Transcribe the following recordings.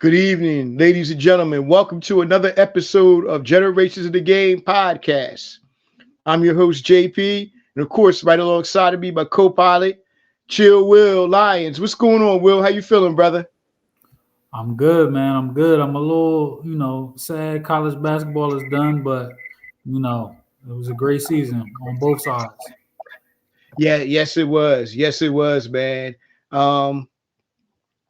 Good evening, ladies and gentlemen. Welcome to another episode of Generations of the Game podcast. I'm your host, JP, and of course, right alongside of me, my co-pilot, Chill Will Lyons. What's going on, Will? How you feeling, brother? I'm good, man. I'm good. I'm a little, sad college basketball is done, but it was a great season on both sides. Yeah, yes, it was. Yes, it was, man. Um,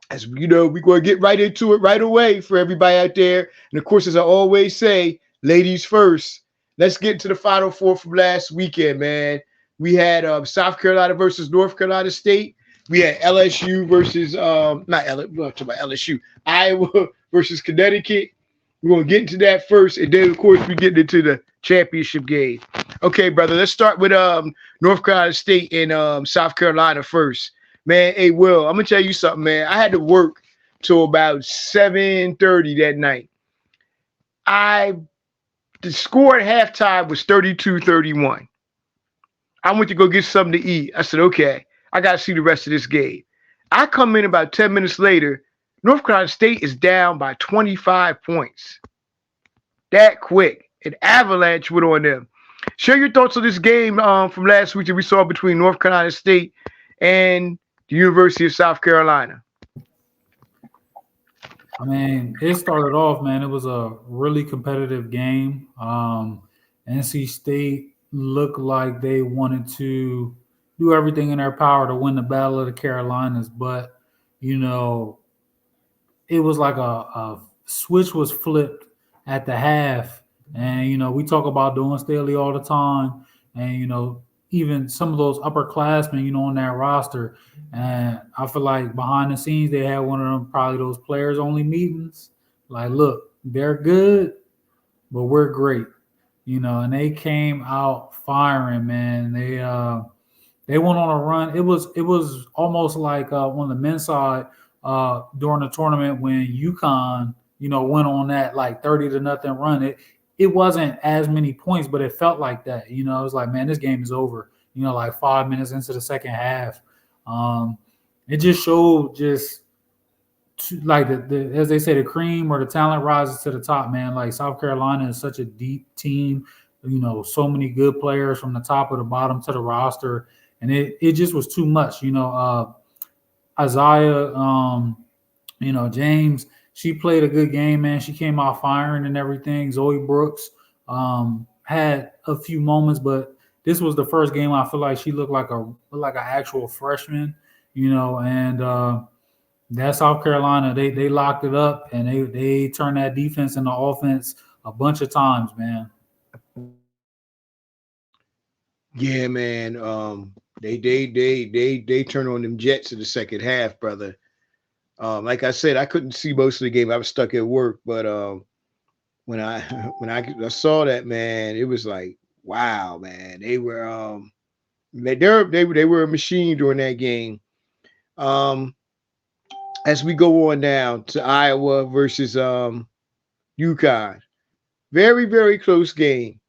as you know, we're going to get right into it right away for everybody out there. And of course, as I always say, ladies first. Let's get into the Final Four from last weekend, man. We had South Carolina versus North Carolina State. We had LSU versus not L. We're talking about LSU, Iowa versus Connecticut. We're gonna get into that first, and then of course we get into the championship game. Okay, brother. Let's start with North Carolina State and South Carolina first. Man, hey Will, I'm gonna tell you something, man. I had to work till about 7:30 that night. I The score at halftime was 32-31. I went to go get something to eat. I said, okay, I got to see the rest of this game. I come in about 10 minutes later. North Carolina State is down by 25 points. That quick. An avalanche went on them. Share your thoughts on this game from last week that we saw between North Carolina State and the University of South Carolina. I mean, it started off, man. It was a really competitive game. NC State looked like they wanted to do everything in their power to win the Battle of the Carolinas, but you know, it was like a switch was flipped at the half. And, we talk about Dawn Staley all the time. And, even some of those upperclassmen, on that roster. And I feel like behind the scenes, they had one of them, probably those players only meetings. Like, look, they're good, but we're great. And they came out firing, man. They went on a run. It was almost like on the men's side during the tournament when UConn, went on that like 30-0 run. It wasn't as many points, but it felt like that. It was like, man, this game is over. Like 5 minutes into the second half. It just showed like the as they say, the cream or the talent rises to the top, man. Like South Carolina is such a deep team. So many good players from the top of the bottom to the roster, and it just was too much. Isaiah, James, she played a good game, man. She came out firing and everything. Zoe Brooks had a few moments, but this was the first game I feel like she looked like an actual freshman, and that South Carolina, they locked it up and they turned that defense into offense a bunch of times, man. Yeah, man. They turn on them Jets in the second half, brother. Like I said, I couldn't see most of the game. I was stuck at work, but when I when I saw that, man, it was like, wow, man. They were a machine during that game. Um, as we go on down to Iowa versus UConn, very very close game.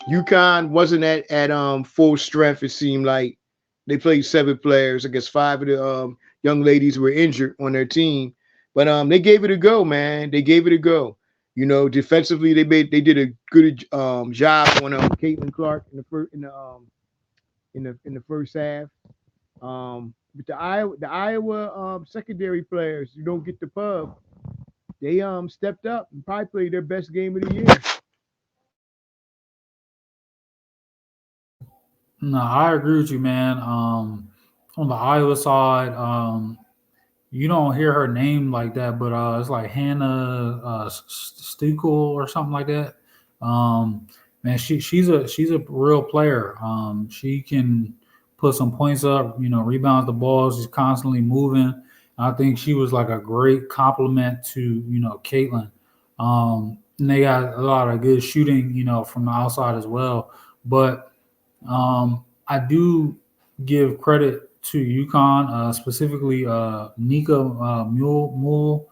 UConn wasn't at full strength. It seemed like they played seven players. I guess five of the young ladies were injured on their team, but they gave it a go, man. They gave it a go. Defensively, they did a good job on Caitlin Clark in the first half. But the Iowa secondary players, you don't get the pub. They stepped up and probably played their best game of the year. No, I agree with you, man. On the Iowa side, you don't hear her name like that, but it's like Hannah Stukel or something like that. Man, she's a real player. She can put some points up, rebounds the ball. She's constantly moving. I think she was like a great compliment to Caitlin. And they got a lot of good shooting, from the outside as well. But I do give credit to UConn, specifically Nika Mule.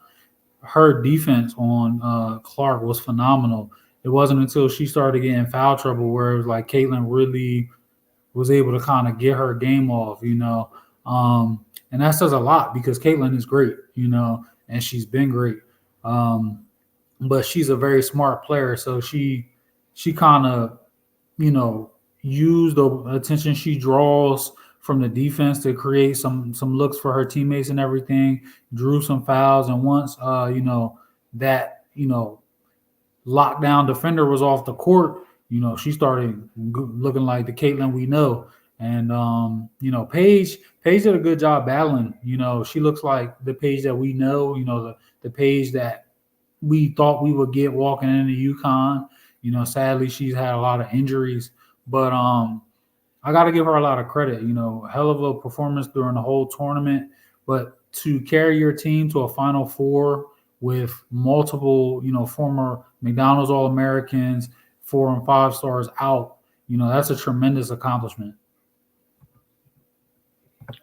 Her defense on Clark was phenomenal. It wasn't until she started getting foul trouble where it was like Caitlin really was able to kind of get her game off. And that says a lot because Caitlin is great, and she's been great. Um, but she's a very smart player, so she kind of, you know, use the attention she draws from the defense to create some looks for her teammates and everything. Drew some fouls, and once that lockdown defender was off the court, she started looking like the Caitlin we know. And Paige did a good job battling. She looks like the Paige that we know. The Paige that we thought we would get walking into UConn. Sadly she's had a lot of injuries, but I got to give her a lot of credit. Hell of a performance during the whole tournament, but to carry your team to a Final Four with multiple, former McDonald's All Americans, 4 and 5 stars out, that's a tremendous accomplishment.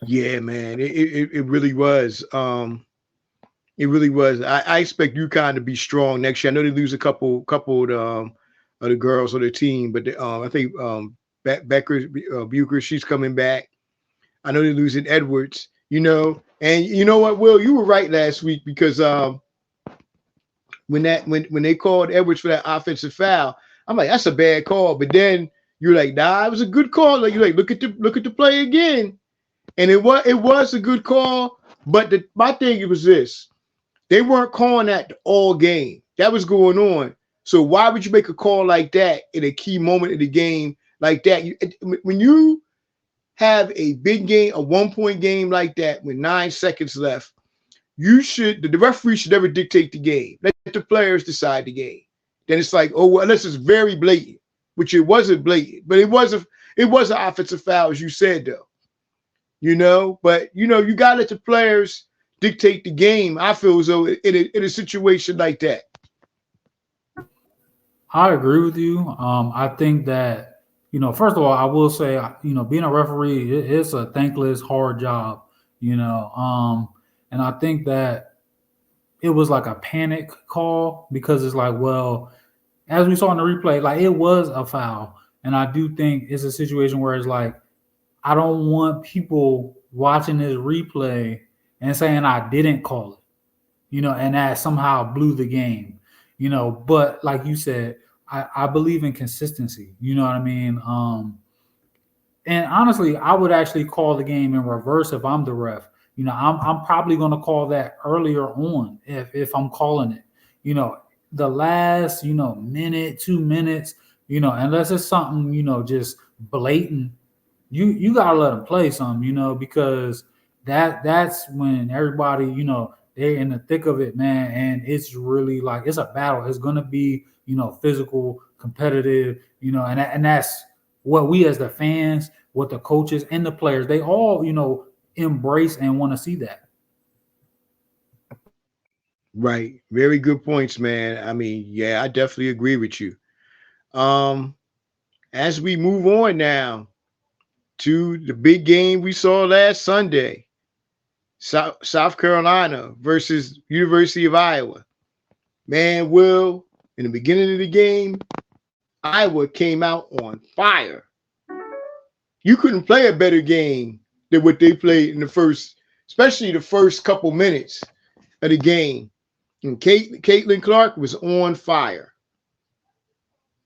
Yeah, man, it really was. It really was. I expect UConn to be strong next year. I know they lose a couple of the girls on the team, but I think Becker Bucher, she's coming back. I know they're losing Edwards. And you know what, Will, you were right last week because when they called Edwards for that offensive foul, I'm like, that's a bad call. But then you're like, nah, it was a good call. Like you're like, look at the play again, and it was a good call. But my thing was this: they weren't calling that all game. That was going on. So why would you make a call like that in a key moment of the game like that? When you have a big game, a 1-point game like that with 9 seconds left, the referee should never dictate the game. Let the players decide the game. Then it's like, oh, well, unless it's very blatant, which it wasn't blatant, but it was an offensive foul, as you said, though. But you got to let the players dictate the game. I feel as though in a situation like that. I agree with you. I think that, first of all, I will say, being a referee, it's a thankless, hard job, and I think that it was like a panic call because it's like, well, as we saw in the replay, like it was a foul. And I do think it's a situation where it's like, I don't want people watching this replay and saying I didn't call it, and that somehow blew the game, But like you said, I believe in consistency. You know what I mean? And honestly, I would actually call the game in reverse if I'm the ref. I'm probably going to call that earlier on if I'm calling it. The last minute, 2 minutes. Unless it's something just blatant, you gotta let them play some. Because that's when everybody they're in the thick of it, man, and it's really like it's a battle. It's gonna be physical, competitive, and that's what we as the fans, what the coaches and the players, they all embrace and want to see that. Right. Very good points, man. I mean, yeah, I definitely agree with you. As we move on now to the big game we saw last Sunday, South Carolina versus University of Iowa. Man, Will, in the beginning of the game, Iowa came out on fire. You couldn't play a better game than what they played in the first, especially the first couple minutes of the game. And Caitlin Clark was on fire.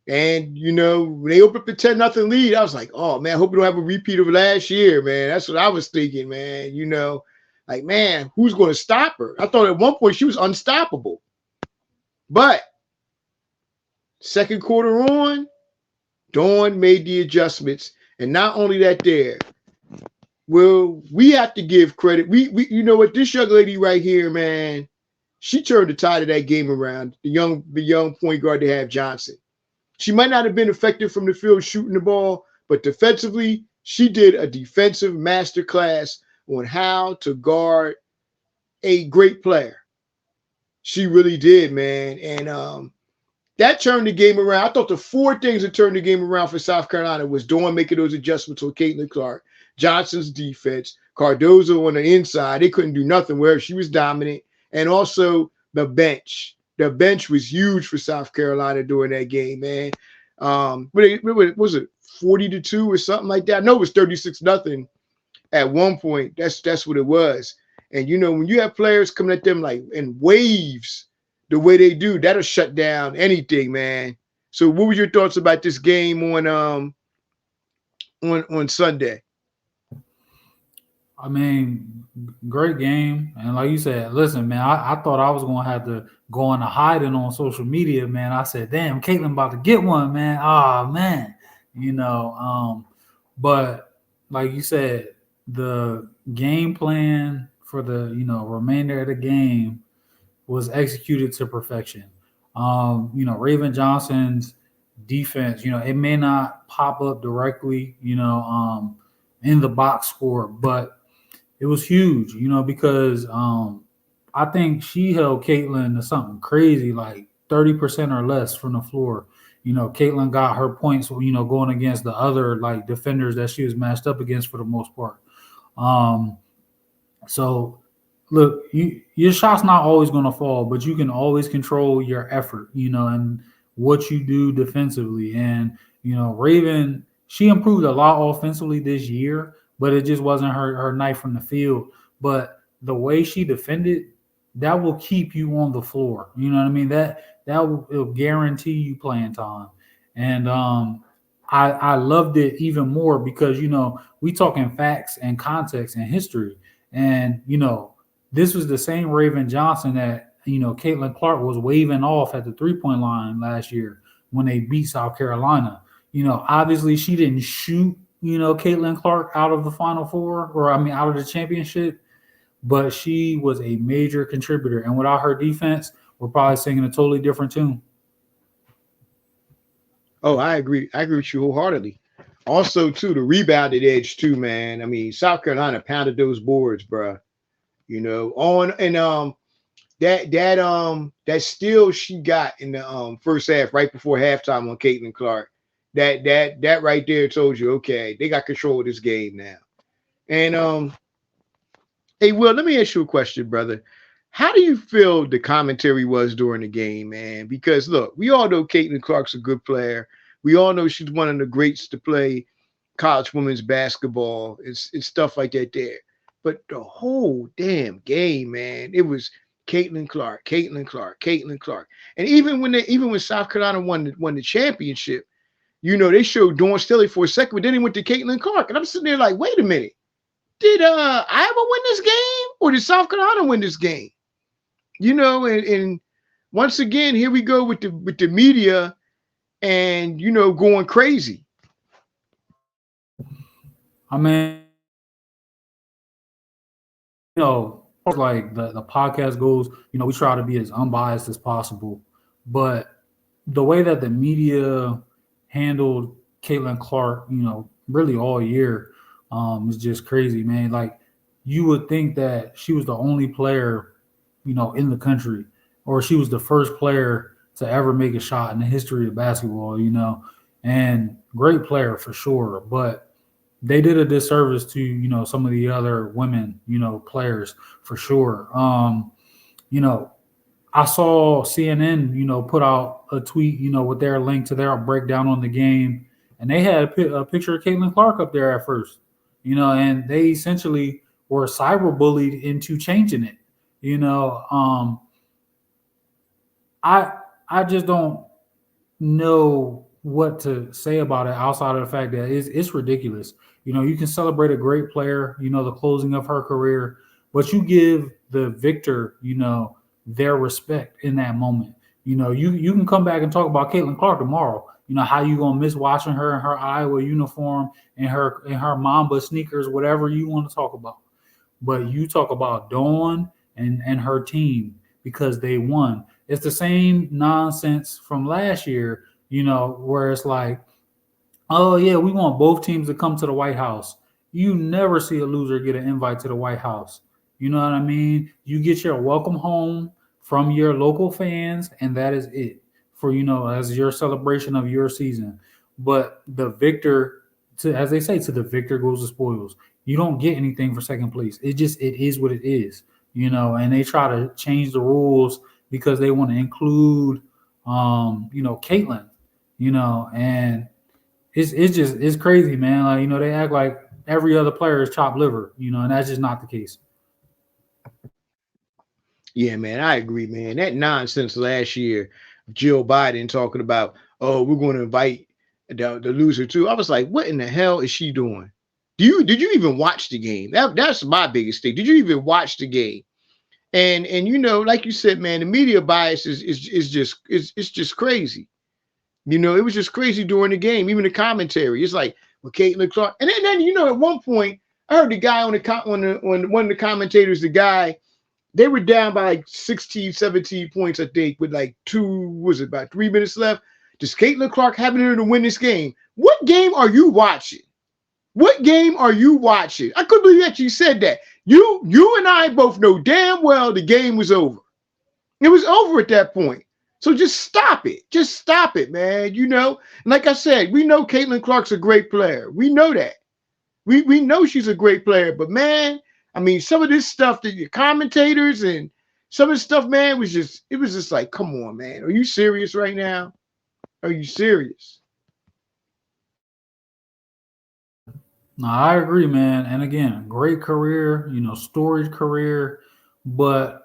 And, when they opened up the 10-0 lead, I was like, oh, man, I hope we don't have a repeat of last year, man. That's what I was thinking, man. Like, man, who's going to stop her? I thought at one point she was unstoppable. But second quarter on, Dawn made the adjustments. And not only that there, well, we have to give credit. We you know what, this young lady right here, man, she turned the tide of that game around. The young point guard they have, Johnson. She might not have been effective from the field shooting the ball, but defensively, she did a defensive masterclass on how to guard a great player. She really did, man. And that turned the game around. I thought the 4 things that turned the game around for South Carolina was Dawn making those adjustments with Caitlin Clark, Johnson's defense, Cardozo on the inside. They couldn't do nothing with her. She was dominant. And also the bench. The bench was huge for South Carolina during that game, man. Was it 40-2 or something like that? I know it was 36-0 at one point. That's what it was. And when you have players coming at them like in waves, the way they do, that'll shut down anything, man. So what were your thoughts about this game on Sunday? I mean, great game. And like you said, listen, man, I thought I was gonna have to go into hiding on social media, man. I said, damn, Caitlin about to get one, man. Ah, man. You know, but like you said, the game plan for the, remainder of the game was executed to perfection. Raven Johnson's defense, it may not pop up directly, in the box score, but it was huge, because I think she held Caitlin to something crazy, like 30% or less from the floor. Caitlin got her points, going against the other like defenders that she was matched up against for the most part. Um, so look, your shot's not always going to fall, but you can always control your effort, and what you do defensively. And Raven, she improved a lot offensively this year, but it just wasn't her night from the field. But the way she defended, that will keep you on the floor. You know what I mean? That will guarantee you playing time. And I loved it even more because we talking facts and context and history. And this was the same Raven Johnson that Caitlin Clark was waving off at the 3-point line last year when they beat South Carolina. Obviously she didn't shoot Caitlin Clark out of the Final Four, or I mean out of the championship, but she was a major contributor. And without her defense, we're probably singing a totally different tune. Oh, I agree. I agree with you wholeheartedly. Also, too, the rebounded edge, too, man. I mean, South Carolina pounded those boards, bro. On and that steal she got in the first half, right before halftime on Caitlin Clark. That right there told you, okay, they got control of this game now. And hey, Will, let me ask you a question, brother. How do you feel the commentary was during the game, man? Because look, we all know Caitlin Clark's a good player. We all know she's one of the greats to play college women's basketball. It's stuff like that there. But the whole damn game, man, it was Caitlin Clark, Caitlin Clark, Caitlin Clark. And even when South Carolina won the championship, they showed Dawn Staley for a second, but then they went to Caitlin Clark. And I'm sitting there like, wait a minute. Did Iowa win this game or did South Carolina win this game? And once again, here we go with the media and going crazy. I mean, like the podcast goes, we try to be as unbiased as possible. But the way that the media handled Caitlin Clark, really all year, is just crazy, man. Like you would think that she was the only player, in the country, or she was the first player to ever make a shot in the history of basketball, and great player for sure. But they did a disservice to some of the other women players for sure. You know I saw CNN put out a tweet with their link to their breakdown on the game, and they had a picture of Caitlin Clark up there at first, and they essentially were cyberbullied into changing it. you know um I I just don't know what to say about it outside of the fact that it's ridiculous. You can celebrate a great player, the closing of her career, but you give the victor, their respect in that moment. You can come back and talk about Caitlin Clark tomorrow. How you gonna miss watching her in her Iowa uniform and her Mamba sneakers, whatever you want to talk about. But you talk about Dawn and her team because they won. It's the same nonsense from last year, where it's like, oh yeah, we want both teams to come to the White House. You never see a loser get an invite to the White House. You know what I mean? You get your welcome home from your local fans, and that is it for as your celebration of your season. But the victor, as they say, to the victor goes the spoils. You don't get anything for second place. It is what it is. And they try to change the rules because they want to include Caitlin, and it's crazy, man. Like, they act like every other player is chopped liver, and that's just not the case. Yeah, man, I agree, man. That nonsense last year of Jill Biden talking about, oh, we're going to invite the loser too. I was like, what in the hell is she doing? Did you even watch the game? That's my biggest thing. Did you even watch the game? And like you said, man, the media bias is just it's just crazy. It was just crazy during the game. Even the commentary, it's like, well, Caitlin Clark, and then at one point, I heard the guy on one of the commentators, the guy, they were down by like 16, 17 points, I think, with like about 3 minutes left. Does Caitlin Clark have it to win this game? What game are you watching? What game are you watching? I couldn't believe that you said that. You and I both know damn well the game was over. It was over at that point. So just stop it. Just stop it, man. And like I said, we know Caitlin Clark's a great player. We know that. We know she's a great player. But man, I mean, some of this stuff that the commentators and some of the stuff, man, it was just like, come on, man. Are you serious right now? Are you serious? No, I agree, man. And again, great career, storied career. But,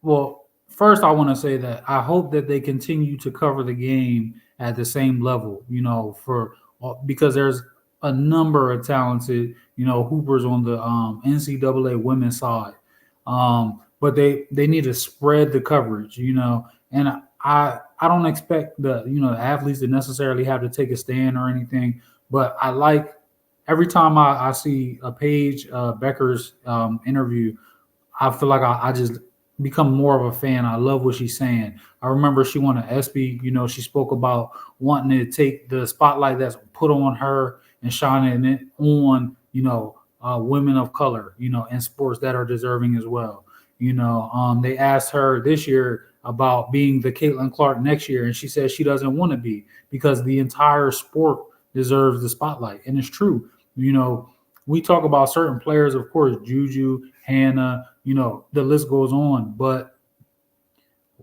well, first, I want to say that I hope that they continue to cover the game at the same level, because there's a number of talented, hoopers on the NCAA women's side. But they need to spread the coverage, and I don't expect the athletes to necessarily have to take a stand or anything, but I like every time I see a Paige Becker's interview, I feel like I just become more of a fan. I love what she's saying. I remember she won an ESPY. She spoke about wanting to take the spotlight that's put on her and shining it on, women of color, in sports that are deserving as well. They asked her this year about being the Caitlin Clark next year, and she said she doesn't want to be because the entire sport deserves the spotlight, and it's true. We talk about certain players, of course, Juju, Hannah, the list goes on, but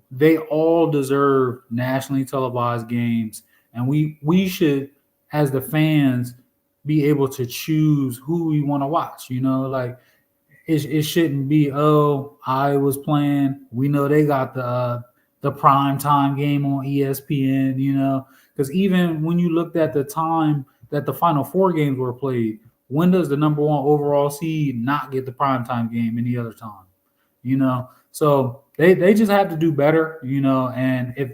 they all deserve nationally televised games. And we should, as the fans, be able to choose who we want to watch. Like it shouldn't be, oh, I was playing. We know they got the prime time game on ESPN, because even when you looked at the time that the Final Four games were played, when does the number one overall seed not get the primetime game any other time? So they just have to do better, and if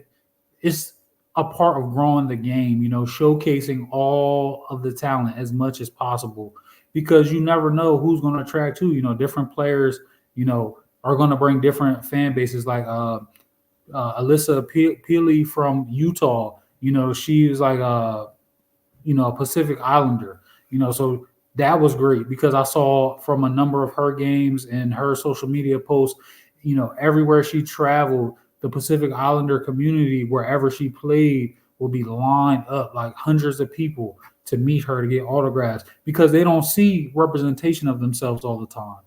it's a part of growing the game, showcasing all of the talent as much as possible, because you never know who's going to attract who. Different players, are going to bring different fan bases. Like Alyssa Peely from Utah, she was like a Pacific Islander, so that was great because I saw from a number of her games and her social media posts, everywhere she traveled, the Pacific Islander community, wherever she played, will be lined up like hundreds of people to meet her to get autographs because they don't see representation of themselves all the time,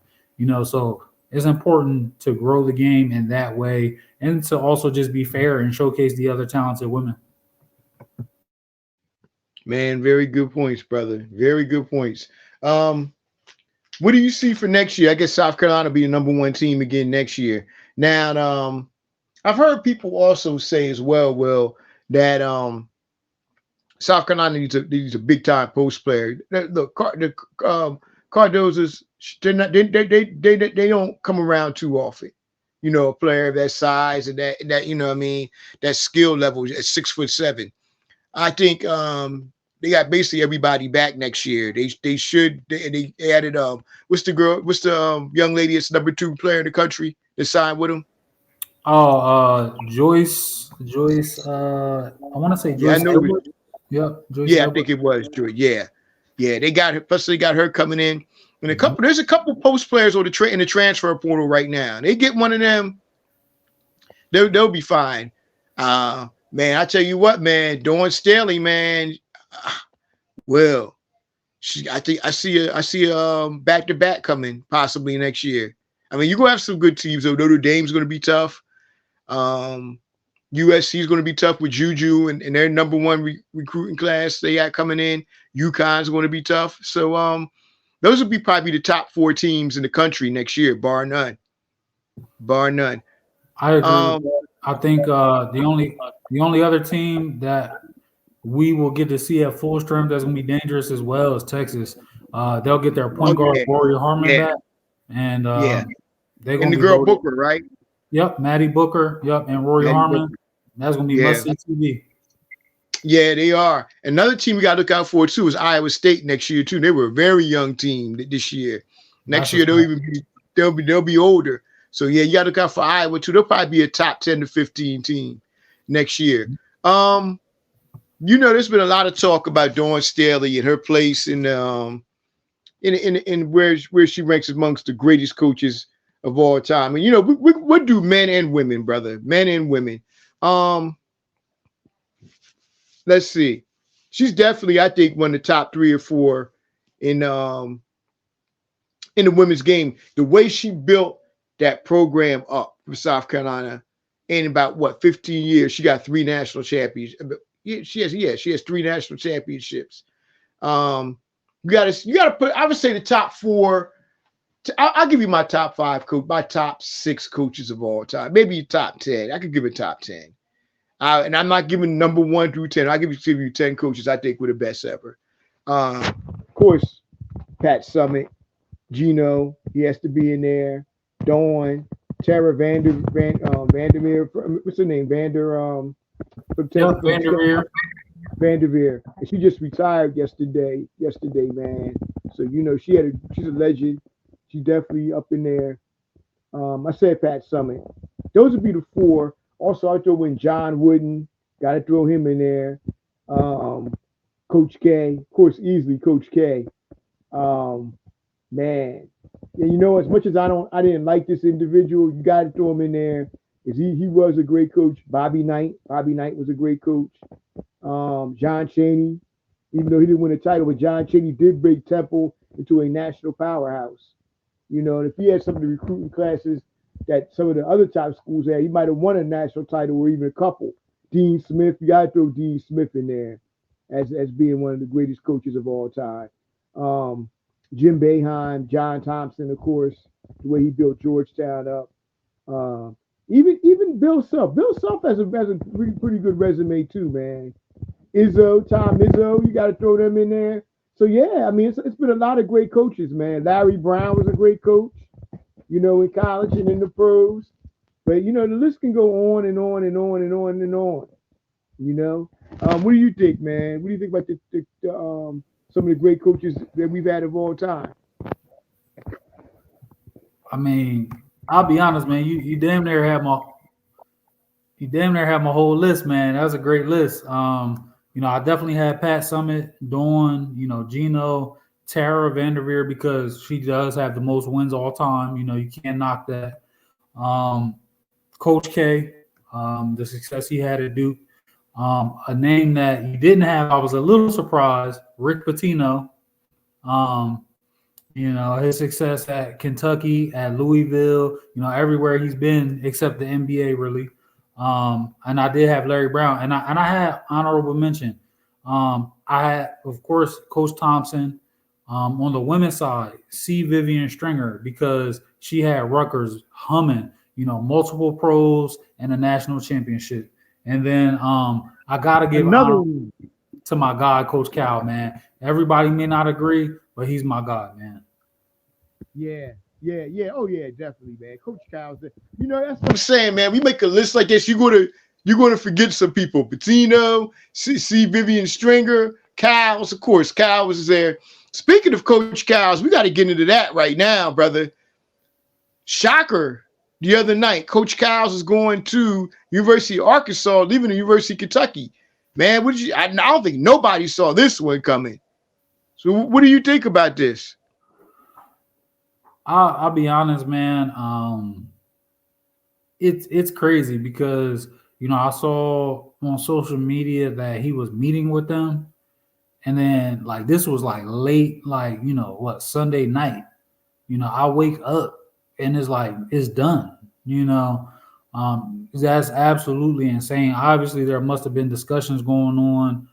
so it's important to grow the game in that way and to also just be fair and showcase the other talented women. Man, very good points, brother. Very good points. Um, what do you see for next year? I guess South Carolina will be the number one team again next year. Now, I've heard people also say as well, Will, that South Carolina needs a big time post player. The Cardozas, they don't come around too often. A player of that size and that what I mean, that skill level at 6'7". I think they got basically everybody back next year. They added what's the girl? What's the young lady that's number 2 player in the country that signed with them? Oh, Joyce. I want to say Yeah, I Joyce know it. Edward. Yep, Joyce Yeah, I Edward. think it was Joy. Yeah, yeah. They got her. Plus, they got her coming in, and Mhm. there's a couple post players on in the transfer portal right now. They get one of them, they'll be fine. Man, I tell you what, man, Dawn Staley, man. Well, I think I see back to back coming possibly next year. I mean, you're gonna have some good teams though. Notre Dame's gonna be tough. Um, USC is going to be tough with Juju and their number one recruiting class they got coming in. UConn's going to be tough. So those will be probably the top 4 teams in the country next year, bar none. Bar none. I agree with Um, that. I think the only other team that we will get to see at full strength that's going to be dangerous as well as Texas. They'll get their oh point guard yeah, Warrior Harmon yeah, back, and yeah. they're And going the to be girl loaded. Booker, right? Yep, Maddie Booker. Yep, and Rory Maddie Harmon. Booker. That's going to be Yeah, must see TV. yeah, they are. Another team we got to look out for too is Iowa State next year too. They were a very young team this year. Next That's a year fact. they'll be older. So yeah, you got to look out for Iowa too. They'll probably be a top 10 to 15 team next year. Um, there's been a lot of talk about Dawn Staley and her place in where she ranks amongst the greatest coaches of all time. And what do men and women, brother, men and women. Um, let's see. She's definitely, I think, one of the top 3 or 4 in in the women's game. The way she built that program up for South Carolina in about 15 years, she got 3 national championships. She has 3 national championships. You gotta put. I would say the top 4. I'll give you my top 5 my top 6 coaches of all time. Maybe top 10. I could give it top 10. And I'm not giving number 1 through 10. I'll give you 10 coaches I think were the best ever. Of course, Pat Summitt, Gino, he has to be in there. Dawn, Tara Vandermeer. What's her name? Yep, Vanderveer. Vanderveer. And she just retired yesterday, man. So she's a legend. She's definitely up in there. I said Pat Summitt. Those would be the 4. Also, I throw in John Wooden. Got to throw him in there. Coach K, of course, easily Coach K. Man, yeah, as much as I didn't like this individual, you got to throw him in there. Is he was a great coach. Bobby Knight was a great coach. John Chaney, even though he didn't win a title, but John Chaney did break Temple into a national powerhouse. And if he had some of the recruiting classes that some of the other top schools had, he might have won a national title or even a couple. Dean Smith, you got to throw Dean Smith in there as being one of the greatest coaches of all time. Jim Boeheim, John Thompson, of course, the way he built Georgetown up. Even Bill Self. Bill Self has a pretty good resume too, man. Tom Izzo, you got to throw them in there. So yeah, I mean, it's been a lot of great coaches, man. Larry Brown was a great coach, in college and in the pros. But the list can go on and on and on and on and on. What do you think, man? What do you think about some of the great coaches that we've had of all time? I mean, I'll be honest, man. You damn near have my whole list, man. That was a great list. I definitely had Pat Summitt, Dawn, Gino, Tara Vanderveer because she does have the most wins all time. You can't knock that. Coach K, the success he had at Duke. A name that you didn't have, I was a little surprised. Rick Pitino. Um, his success at Kentucky, at Louisville, everywhere he's been except the NBA, really. And I did have Larry Brown, and I had honorable mention. I had, of course, Coach Thompson. On the women's side, C. Vivian Stringer because she had Rutgers humming, multiple pros and a national championship. And then I gotta give Another honor one. to my guy, Coach Cal, man. Everybody may not agree, but he's my guy, man. Yeah, yeah. Oh yeah, definitely, man. Coach Kyle's there. That's what I'm saying, man. We make a list like this, you're gonna forget some people. Patino, C. Vivian Stringer, Kyle's, of course. Kyle was there. Speaking of Coach Kyle's, we got to get into that right now, brother. Shocker. The other night, Coach Kyle's is going to University of Arkansas, leaving the University of Kentucky. Man, I don't think nobody saw this one coming. So what do you think about this? I'll be honest, man. It's crazy because I saw on social media that he was meeting with them, and then like this was like late, like Sunday night. I wake up and it's like it's done. That's absolutely insane. Obviously, there must have been discussions going on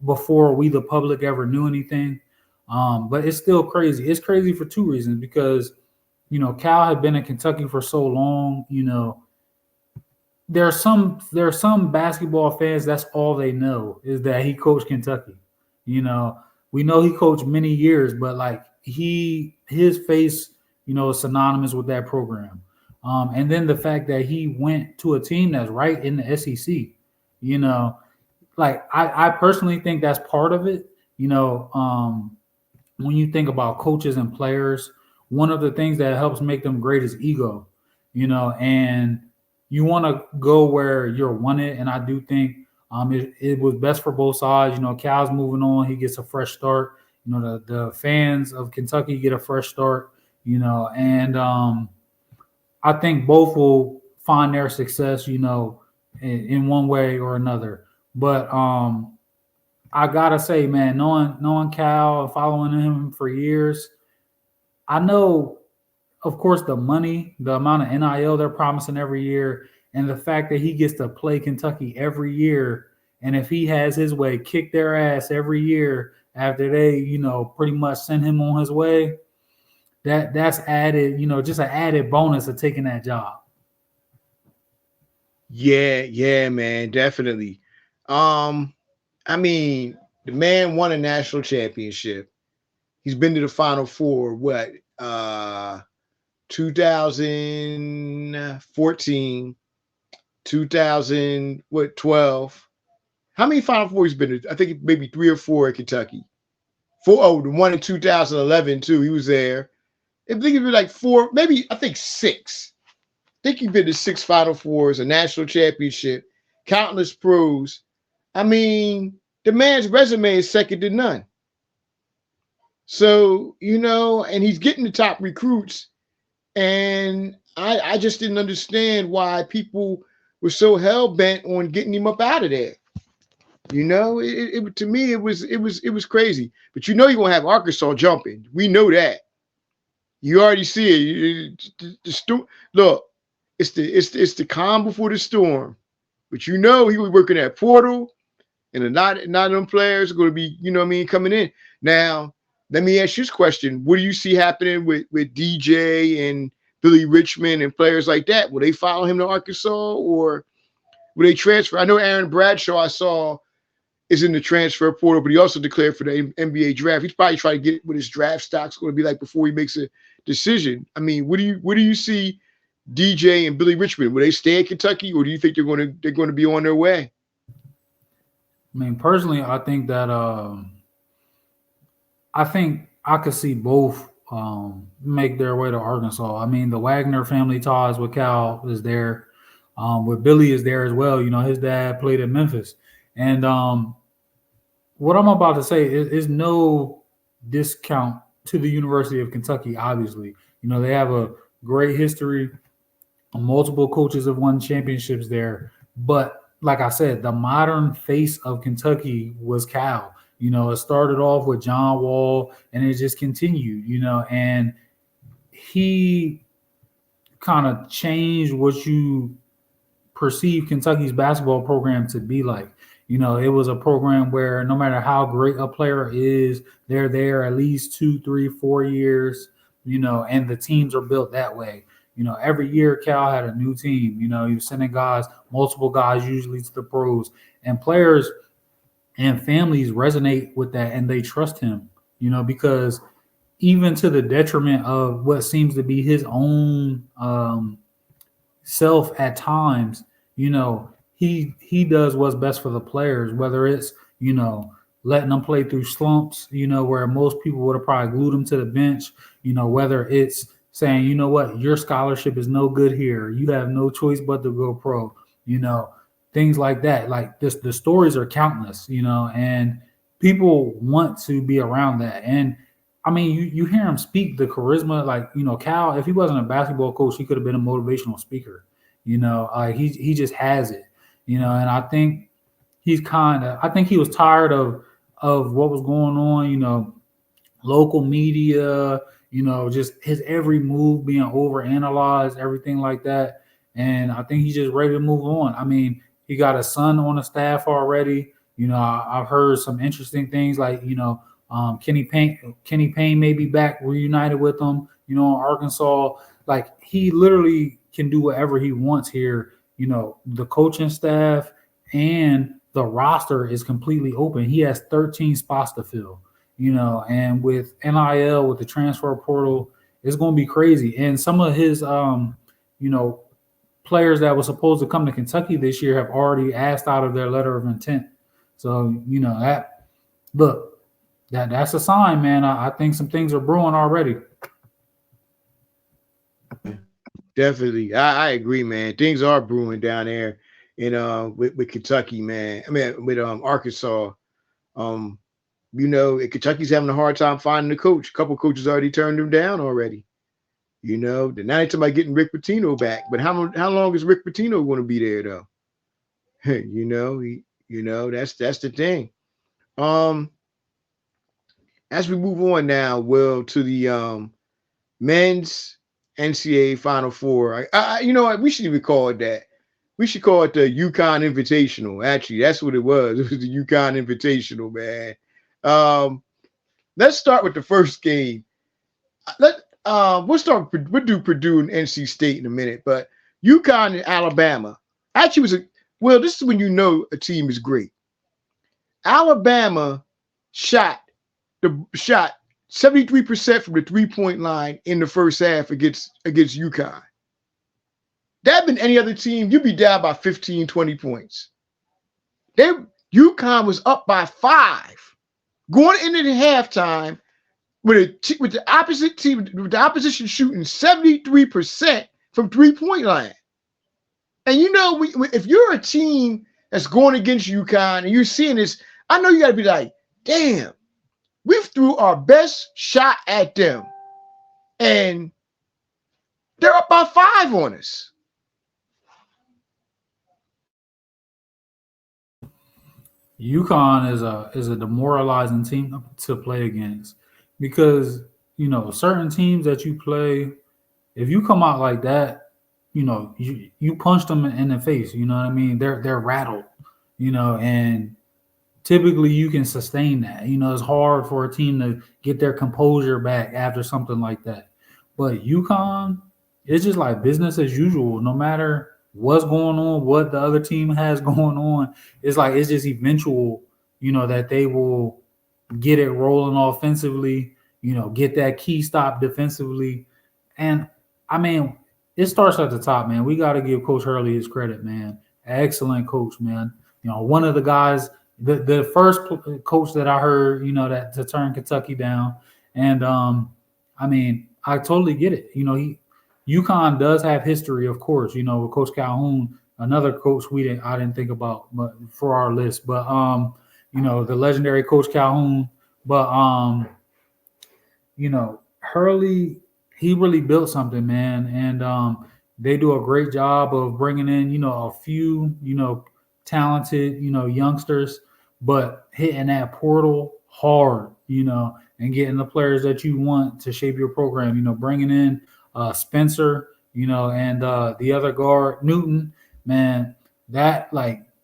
before we, the public, ever knew anything. But it's still crazy. It's crazy for 2 reasons because Cal had been in Kentucky for so long. there are some basketball fans that's all they know is that he coached Kentucky. You know, we know he coached many years, but like his face, is synonymous with that program. And then the fact that he went to a team that's right in the SEC, you know, like I personally think that's part of it. When you think about coaches and players, one of the things that helps make them great is ego, and you want to go where you're wanted. And I do think it was best for both sides. Cal's moving on, he gets a fresh start. The fans of Kentucky get a fresh start, and I think both will find their success, in one way or another. But I gotta say, man, knowing Cal and following him for years, I know, of course, the money, the amount of NIL they're promising every year, and the fact that he gets to play Kentucky every year, and if he has his way, kick their ass every year after they, pretty much send him on his way. That's added, just an added bonus of taking that job. Yeah, yeah, man, definitely. Um, I mean, the man won a national championship. He's been to the Final Four. What? 2014, 2000, what? 12. How many Final Fours been to? I think maybe three or four at Kentucky. Four. Oh, the one in 2011 too. He was there. I think it'd be like four, maybe I think six. I think he's been to six Final Fours, a national championship, countless pros. I mean, the man's resume is second to none. So, and he's getting the top recruits. And I just didn't understand why people were so hell bent on getting him up out of there. To me it was crazy. But you're gonna have Arkansas jumping. We know that. You already see it. Look, it's the calm before the storm. But he was working at portal, and not of them players are going to be, coming in. Now, let me ask you this question: what do you see happening with DJ and Billy Richmond and players like that? Will they follow him to Arkansas, or will they transfer? I know Aaron Bradshaw, I saw, is in the transfer portal, but he also declared for the NBA draft. He's probably trying to get what his draft stock's going to be like before he makes a decision. I mean, what do you see DJ and Billy Richmond? Will they stay in Kentucky, or do you think they're going to be on their way? I mean, personally, I think that I think I could see both make their way to Arkansas. I mean, the Wagner family ties with Cal is there. With Billy is there as well. His dad played at Memphis. And what I'm about to say is no discount to the University of Kentucky, obviously. They have a great history. Multiple coaches have won championships there. But like I said, the modern face of Kentucky was Cal. It started off with John Wall, and it just continued, and he kind of changed what you perceive Kentucky's basketball program to be like. It was a program where no matter how great a player is, they're there at least 2, 3, 4 years, and the teams are built that way. Every year Cal had a new team. He was sending guys, multiple guys, usually to the pros, and players and families resonate with that, and they trust him, because even to the detriment of what seems to be his own self at times, he does what's best for the players, whether it's, letting them play through slumps, where most people would have probably glued them to the bench, whether it's saying, what, your scholarship is no good here. You have no choice but to go pro, things like that. Like this, the stories are countless, and people want to be around that. And I mean, you hear him speak, the charisma, like, Cal, if he wasn't a basketball coach, he could have been a motivational speaker. He just has it, and I think I think he was tired of what was going on, local media, just his every move being overanalyzed, everything like that. And I think he's just ready to move on. I mean, he got a son on the staff already. I've heard some interesting things like, Kenny Payne may be back reunited with them, in Arkansas. Like, he literally can do whatever he wants here, the coaching staff and the roster is completely open. He has 13 spots to fill, and with NIL, with the transfer portal, it's going to be crazy. And some of his, you know, players that were supposed to come to Kentucky this year have already asked out of their letter of intent. So, that look, that's a sign, man. I think some things are brewing already. Definitely. I agree, man. Things are brewing down there in with Kentucky, man. I mean with Arkansas. Um, Kentucky's having a hard time finding a coach. A couple coaches already turned them down already. Now they're talking about getting Rick Pitino back. But how long is Rick Pitino going to be there though? That's the thing. Um, as we move on now, Will, to the men's NCAA Final Four. You know what? We should even call it that. We should call it the UConn Invitational. Actually, that's what it was. It was the UConn Invitational, man. Let's start with the first game. We'll do Purdue and NC State in a minute, but UConn and Alabama actually this is when you know a team is great. Alabama shot 73% from the 3-point line in the first half against UConn. That had been any other team, you'd be down by 15, 20 points. UConn was up by 5 going into the halftime with the opposite team, with the opposition shooting 73% from 3-point line. And if you're a team that's going against UConn and you're seeing this, I know you got to be like, damn, we threw our best shot at them, and they're up by 5 on us. UConn is a demoralizing team to play against because certain teams that you play, if you come out like that, you punch them in the face. You know what I mean? They're rattled, and typically you can sustain that. It's hard for a team to get their composure back after something like that. But UConn, it's just like business as usual. No matter what's going on, what the other team has going on, it's just eventual, that they will get it rolling offensively, get that key stop defensively. And I mean, it starts at the top, man. We got to give Coach Hurley his credit, man. Excellent coach, man. One of the guys, the first coach that I heard, that to turn Kentucky down. And I mean, I totally get it. UConn does have history, of course, with Coach Calhoun, another coach I didn't think about but for our list. But the legendary Coach Calhoun. But Hurley, he really built something, man. And they do a great job of bringing in, a few, talented, youngsters, but hitting that portal hard, and getting the players that you want to shape your program, bringing in Spencer, and the other guard, Newton, man, that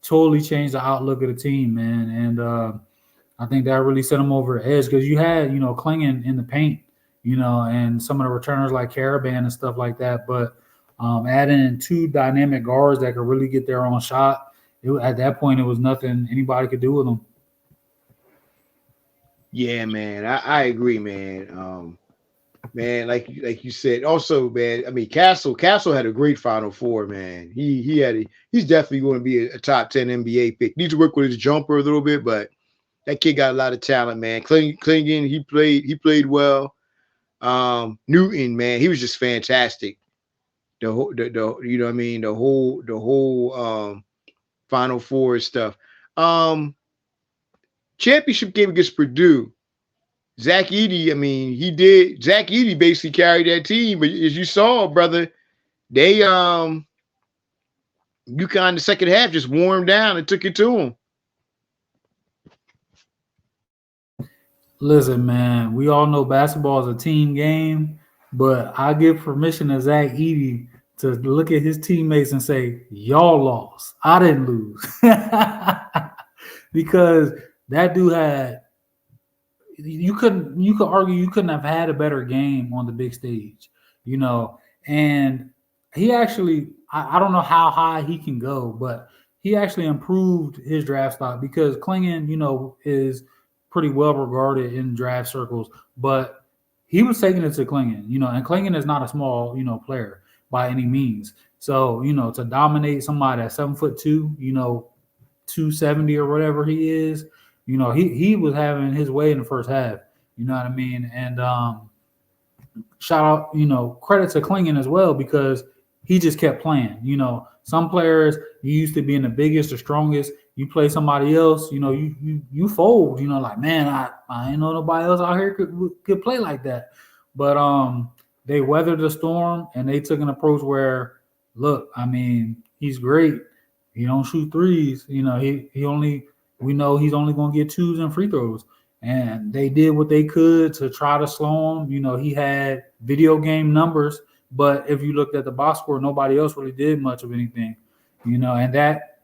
totally changed the outlook of the team, man. And I think that really set them over the edge because you had, Klingon in the paint, and some of the returners like Caravan and stuff like that. But adding in 2 dynamic guards that could really get their own shot, at that point, it was nothing anybody could do with them. Yeah, man, I agree, man. Man, like you said, also, man. I mean, Castle had a great Final Four, man. He's definitely going to be a top 10 NBA pick. Needs to work with his jumper a little bit, but that kid got a lot of talent, man. Klingon, he played well. Newton, man, he was just fantastic. The whole, you know what I mean, the whole Final Four stuff. Championship game against Purdue. Zach Edey, I mean, Zach Edey basically carried that team, but as you saw, brother, they UConn the second half just wore him down and took it to him. Listen, man, we all know basketball is a team game, but I give permission to Zach Edey to look at his teammates and say, y'all lost. I didn't lose. Because that dude had, you could argue you couldn't have had a better game on the big stage, and he actually, I don't know how high he can go, but he actually improved his draft stock because Klingon, is pretty well regarded in draft circles, but he was taking it to Klingon, and Klingon is not a small, player by any means. So, to dominate somebody at 7'2", 270 or whatever he is, he was having his way in the first half. You know what I mean? And shout out, credit to Klingon as well because he just kept playing. Some players you used to being the biggest or strongest. You play somebody else, you fold. Like man, I ain't know nobody else out here could play like that. But they weathered the storm and they took an approach where, look, I mean, he's great. He don't shoot threes. He only we know he's only gonna get twos and free throws and they did what they could to try to slow him. He had video game numbers, but if you looked at the box score, nobody else really did much of anything. And that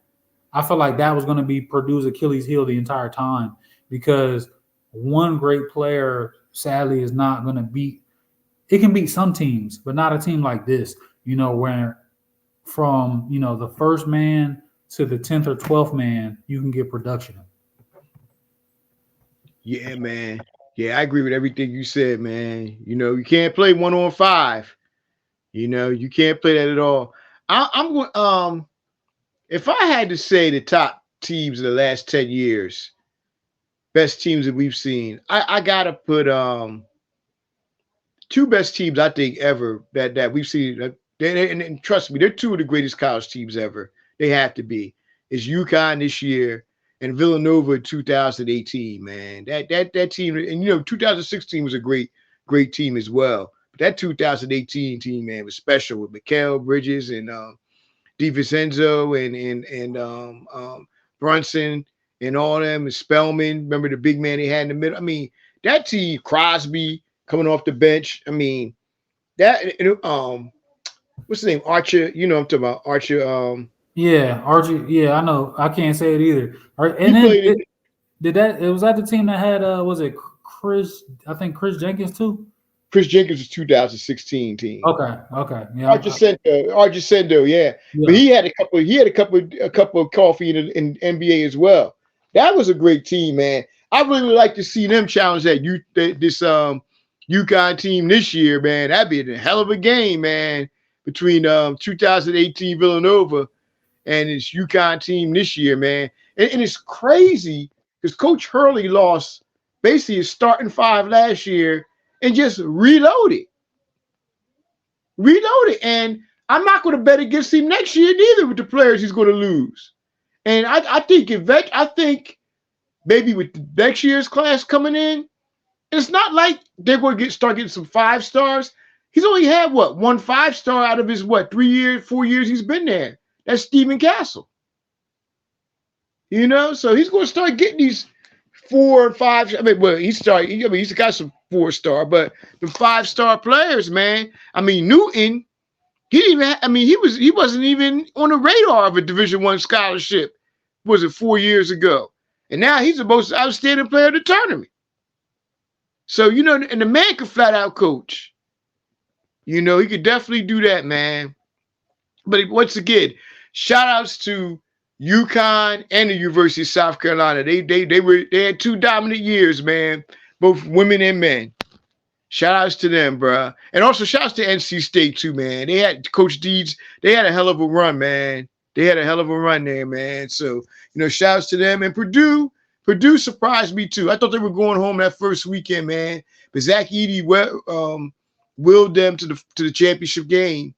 I felt like that was going to be Purdue's Achilles heel the entire time because one great player, sadly, is not going to beat. It can beat some teams, but not a team like this. Where from the first man to the 10th or 12th man, you can get production. Yeah, man. Yeah, I agree with everything you said, man. You can't play 1-on-5. You can't play that at all. I'm going. If I had to say the top teams in the last 10 years, best teams that we've seen, I gotta put two best teams I think ever that we've seen. And trust me, they're two of the greatest college teams ever. They have to be. Is UConn this year and Villanova in 2018, man. That team, and 2016 was a great team as well. But that 2018 team, man, was special with Mikal Bridges and DiVincenzo and Brunson and all them, and Spellman. Remember the big man they had in the middle? I mean, that team, Crosby coming off the bench. I mean, that what's the name? Archer. I'm talking about Archer. Yeah, Archie. Yeah, I know. I can't say it either. He And then played in did that? It was that the team that had was it Chris? I think Chris Jenkins too. Chris Jenkins' 2016 team. Okay, yeah, Argentendo, yeah. But yeah. he had a couple of coffee in NBA as well. That was a great team, man. I really would like to see them challenge this UConn team this year, man. That'd be a hell of a game, man, between 2018 Villanova and this UConn team this year, man. And it's crazy because Coach Hurley lost basically his starting five last year and just reloaded. And I'm not going to bet against him next year neither with the players he's going to lose. And I think maybe with next year's class coming in, it's not like they're going to start getting some 5-stars. He's only had one 5-star out of his 4 years he's been there. That's Stephen Castle. So he's going to start getting these 4 and 5. I mean, well, he's got some 4-star, but the 5-star players, man. I mean, Newton, he wasn't even on the radar of a Division I scholarship. Was it 4 years ago? And now he's the most outstanding player of the tournament. So, and the man could flat out coach. He could definitely do that, man. But once again, shout outs to UConn and the University of South Carolina. They had 2 dominant years, man, both women and men. Shout outs to them, bro. And also shout outs to NC State too, man. They had Coach Deeds. They had a hell of a run, man. They had a hell of a run there, man. So, shout outs to them. And Purdue surprised me too. I thought they were going home that first weekend, man. But Zach Edey willed them to the championship game.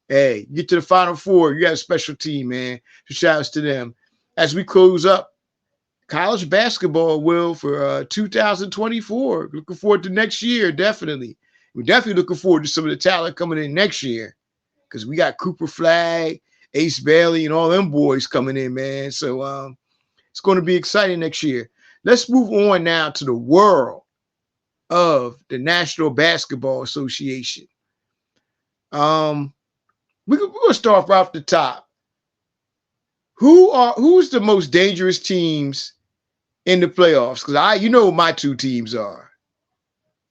Hey, get to the Final Four. You got a special team, man. So shout outs to them. As we close up college basketball, Will, for 2024. Looking forward to next year, definitely. We're definitely looking forward to some of the talent coming in next year because we got Cooper Flagg, Ace Bailey, and all them boys coming in, man. So it's going to be exciting next year. Let's move on now to the world of the National Basketball Association. We're going to start right off the top. Who's the most dangerous teams in the playoffs? Because you know what my 2 teams are.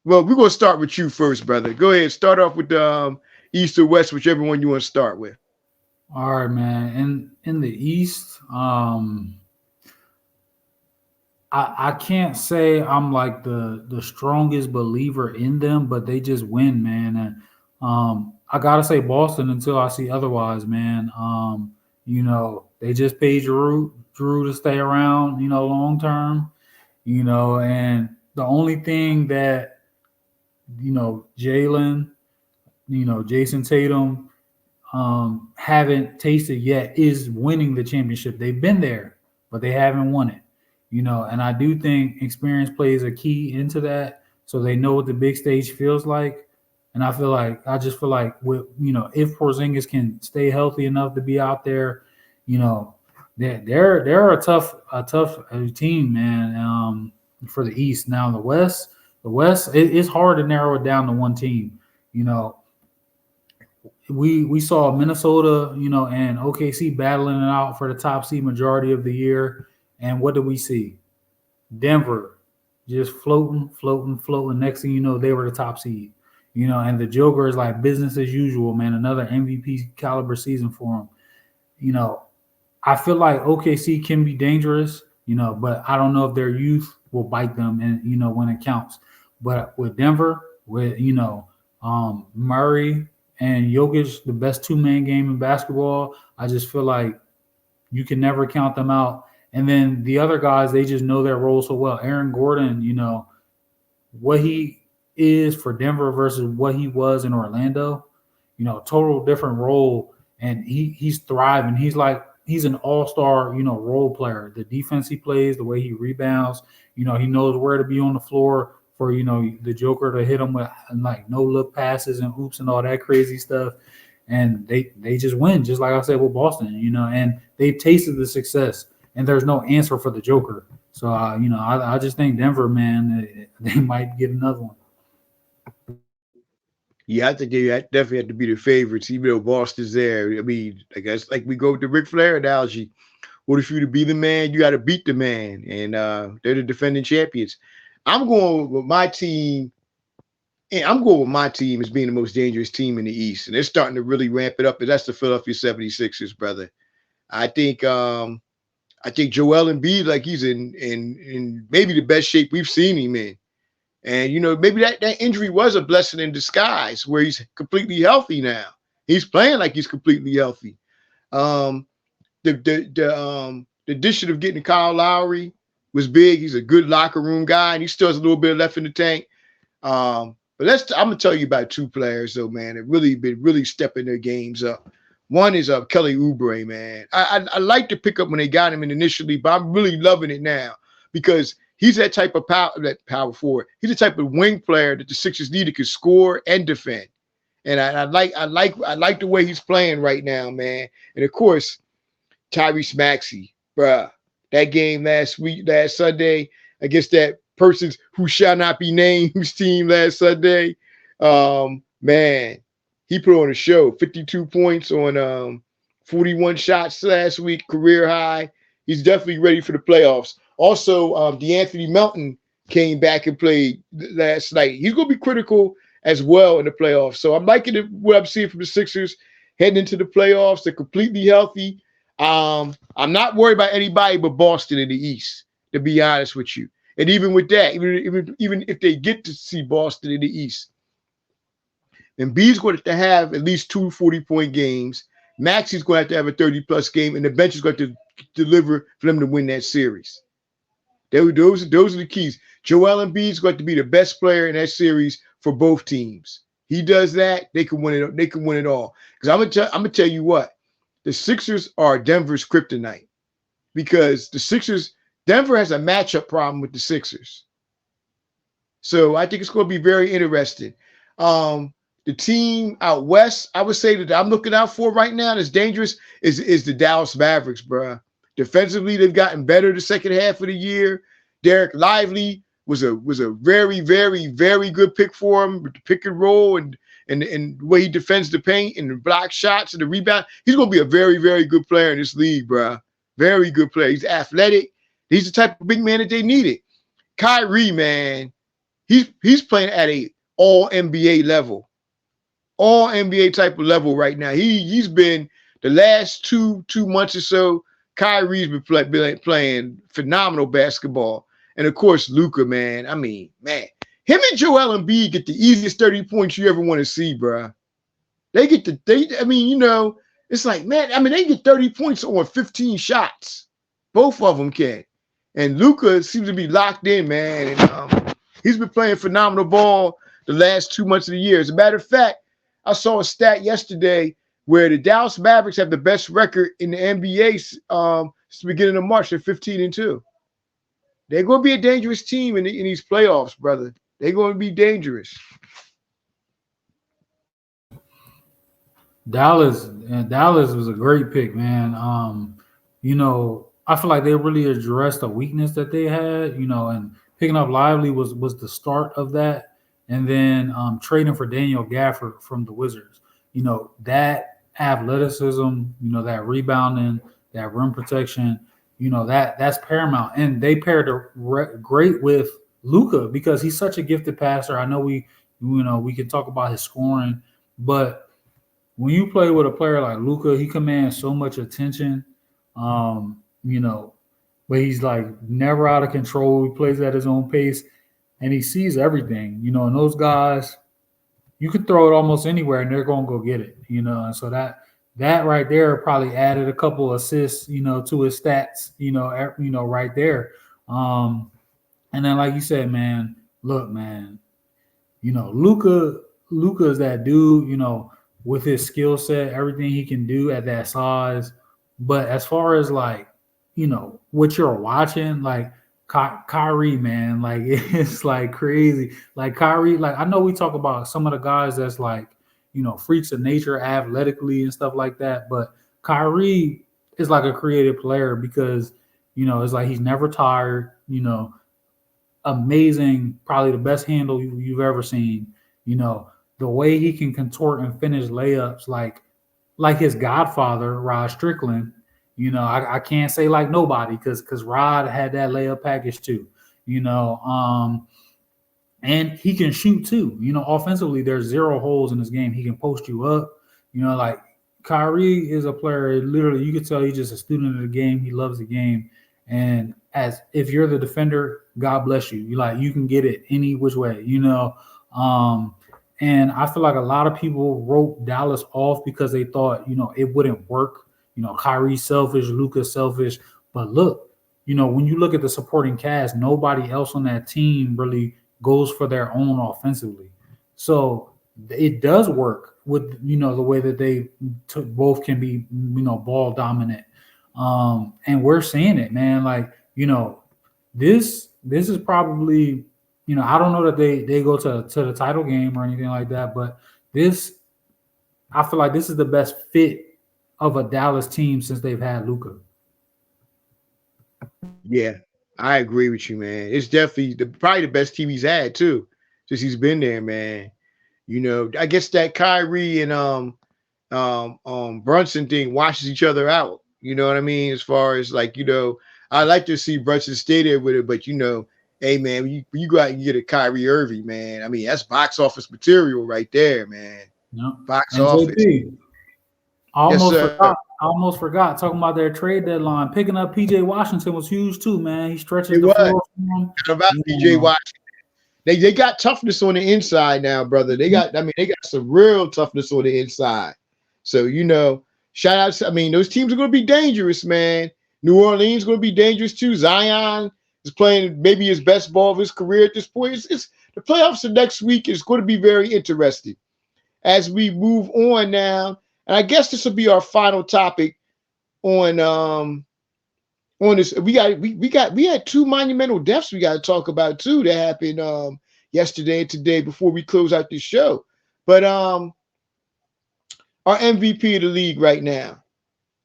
Well, we're going to start with you first, brother. Go ahead. Start off with East or West, whichever one you want to start with. All right, man. In the East, I can't say I'm like the strongest believer in them, but they just win, man. And I gotta say Boston until I see otherwise, man. They just paid Drew to stay around, long term. And the only thing that Jalen, Jason Tatum haven't tasted yet is winning the championship. They've been there, but they haven't won it. And I do think experience plays a key into that, so they know what the big stage feels like. And I just feel like with if Porzingis can stay healthy enough to be out there, you know, they're a tough team, man. For the East now, the West, it's hard to narrow it down to one team. You know, we saw Minnesota, and OKC battling it out for the top seed majority of the year. And what did we see? Denver just floating, floating, floating. Next thing you know, they were the top seed. And the Joker is like business as usual, man. Another MVP caliber season for him. You know, I feel like OKC can be dangerous, but I don't know if their youth will bite them and when it counts. But with Denver, with Murray and Jokic, the best two-man game in basketball, I just feel like you can never count them out. And then the other guys, they just know their role so well. Aaron Gordon, what he is for Denver versus what he was in Orlando, total different role. And he's thriving. He's an all-star, role player. The defense he plays, the way he rebounds, he knows where to be on the floor for, the Joker to hit him with like no look passes and hoops and all that crazy stuff. And they just win, just like I said with Boston, and they've tasted the success, and there's no answer for the Joker. So, I just think Denver, man, they might get another one. Yeah, I think they definitely have to be the favorites, even though Boston's there. I mean, I guess like we go with the Ric Flair analogy. What if you to be the man, you got to beat the man, and they're the defending champions. I'm going with my team. And I'm going with my team as being the most dangerous team in the East, and they're starting to really ramp it up. And that's the Philadelphia 76ers, brother. I think Joel Embiid, like he's in maybe the best shape we've seen him in. And maybe that injury was a blessing in disguise, where he's completely healthy now. He's playing like he's completely healthy. Um, the addition of getting Kyle Lowry was big. He's a good locker room guy, and he still has a little bit left in the tank. But I'm gonna tell you about two players though, man, that really been really stepping their games up. One is Kelly Oubre, man. I like to pick up when they got him in initially, but I'm really loving it now because he's that type of power forward. He's the type of wing player that the Sixers needed, could score and defend. And I like the way he's playing right now, man. And of course, Tyrese Maxey, bruh. That game last Sunday against that person's who shall not be named team last Sunday. Man, he put on a show. 52 points on 41 shots last week, career high. He's definitely ready for the playoffs. Also, DeAnthony Melton came back and played last night. He's going to be critical as well in the playoffs. So I'm liking what I'm seeing from the Sixers heading into the playoffs. They're completely healthy. I'm not worried about anybody but Boston in the East, to be honest with you. And even with that, even if they get to see Boston in the East, Embiid's going to have at least 2 40-point games. Maxey's going to have a 30-plus game, and the bench is going to deliver for them to win that series. Those are the keys. Joel Embiid's going to be the best player in that series for both teams. He does that, they can win it. They can win it all. Because I'm gonna tell you what, the Sixers are Denver's kryptonite, because Denver has a matchup problem with the Sixers. So I think it's going to be very interesting. The team out west, I would say that I'm looking out for right now that's dangerous is the Dallas Mavericks, bro. Defensively, they've gotten better the second half of the year. Derek Lively was a very, very, very good pick for him with the pick and roll and the way he defends the paint and the block shots and the rebound. He's going to be a very, very good player in this league, bro. Very good player. He's athletic. He's the type of big man that they needed. Kyrie, man, he's playing at a all NBA level. all NBA type of level right now. He's been the last two months or so. Kyrie's been playing phenomenal basketball, and of course Luka, man. I mean, man, him and Joel Embiid get the easiest 30 points you ever want to see, bro. They get I mean, it's like, man, I mean, they get 30 points on 15 shots. Both of them can. And Luka seems to be locked in, man. And he's been playing phenomenal ball the last 2 months of the year. As a matter of fact, I saw a stat yesterday where the Dallas Mavericks have the best record in the NBA since the beginning of March. They're 15-2. They're going to be a dangerous team in these playoffs, brother. They're going to be dangerous. Dallas was a great pick, man. I feel like they really addressed a weakness that they had, and picking up Lively was the start of that, and then trading for Daniel Gafford from the Wizards. That athleticism, that rebounding, that rim protection, that's paramount, and they paired great with Luka because he's such a gifted passer. I know we can talk about his scoring, but when you play with a player like Luka, he commands so much attention. Um, you know, but he's like never out of control. He plays at his own pace and he sees everything, and those guys, you could throw it almost anywhere and they're gonna go get it, and so that right there probably added a couple assists, to his stats, right there. Um, and then like you said, man, look, man, Luca is that dude, with his skill set, everything he can do at that size. But as far as like, what you're watching, like Kyrie, man, like it's like crazy. Like Kyrie, like I know we talk about some of the guys that's like, freaks of nature athletically and stuff like that, but Kyrie is like a creative player because, it's like he's never tired, amazing, probably the best handle you've ever seen. The way he can contort and finish layups like his godfather, Rod Strickland. I can't say like nobody because Rod had that layup package too. And he can shoot too. Offensively, there's zero holes in his game. He can post you up. Like Kyrie is a player. Literally, you could tell he's just a student of the game. He loves the game, and as if you're the defender, God bless you. You can get it any which way. And I feel like a lot of people wrote Dallas off because they thought, it wouldn't work. Kyrie selfish, Luka selfish. But look, when you look at the supporting cast, nobody else on that team really goes for their own offensively. So it does work with, the way that they both can be, ball dominant. And we're seeing it, man. Like, this is probably, I don't know that they go to the title game or anything like that, but I feel like this is the best fit of a Dallas team since they've had Luka. Yeah, I agree with you, man. It's definitely probably the best team he's had too, since he's been there, man. I guess that Kyrie and Brunson thing washes each other out. You know what I mean? As far as like, I like to see Brunson stay there with it, but hey man, you go out and get a Kyrie Irving, man. I mean, that's box office material right there, man. Yep. Box And office. JP, I Yes, almost sir. forgot. I almost forgot talking about their trade deadline. Picking up PJ Washington was huge too, man. He stretches It the was floor for him. about PJ Yeah. Washington. They got toughness on the inside now, brother. They got some real toughness on the inside. So, shout out to, those teams are going to be dangerous, man. New Orleans is going to be dangerous too. Zion is playing maybe his best ball of his career at this point. It's the playoffs of next week is going to be very interesting as we move on now. And I guess this will be our final topic on this. We had two monumental deaths we got to talk about too that happened yesterday and today before we close out this show. But our MVP of the league right now,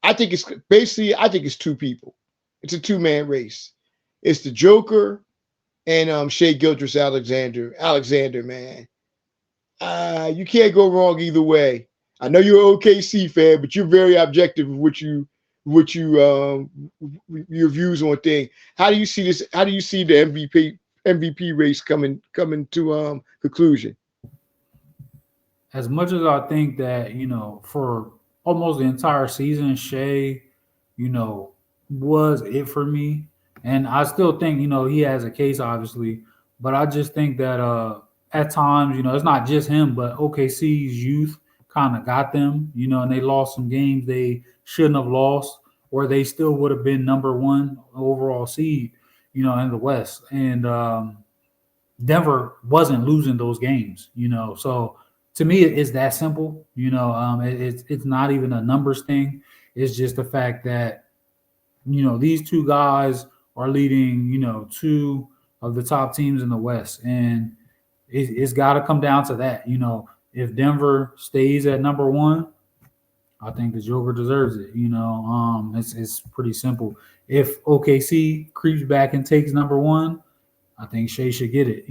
I think it's two people. It's a two-man race. It's the Joker and Shea Gilgeous-Alexander. Alexander, man. You can't go wrong either way. I know you're an OKC fan, but you're very objective of your views on things. How do you see this? How do you see the MVP race coming to conclusion? as much as I think that, for almost the entire season, Shea, was it for me. And I still think, he has a case, obviously, but I just think that at times, it's not just him, but OKC's youth kind of got them, and they lost some games they shouldn't have lost, or they still would have been number one overall seed, in the West. And Denver wasn't losing those games, So to me, it's that simple. It's not even a numbers thing. It's just the fact that these two guys are leading two of the top teams in the West, and it's got to come down to that. If Denver stays at number one, I think the Joker deserves it. It's pretty simple. If OKC creeps back and takes number one, I think Shea should get it.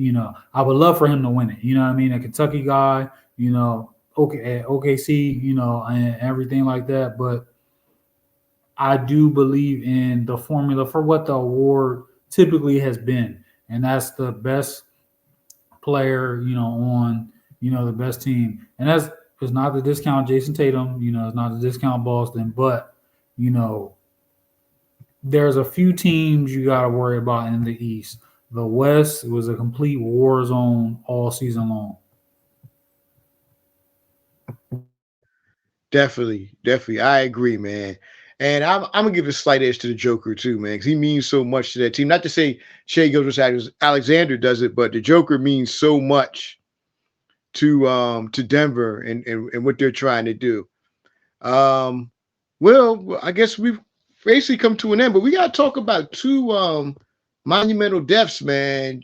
I would love for him to win it. You know what I mean? A Kentucky guy, okay, OKC, and everything like that. But I do believe in the formula for what the award typically has been, and that's the best player, on the best team, and that's it's not to discount Jason Tatum, it's not to discount Boston, but you know there's a few teams you got to worry about in the East. The West was a complete war zone all season long. Definitely. I agree, man. And I'm gonna give a slight edge to the Joker too, man, because he means so much to that team. Not to say Shea Alexander does it, but the Joker means so much to Denver and what they're trying to do. Um, well, I guess we've basically come to an end, but we gotta talk about two monumental deaths, man.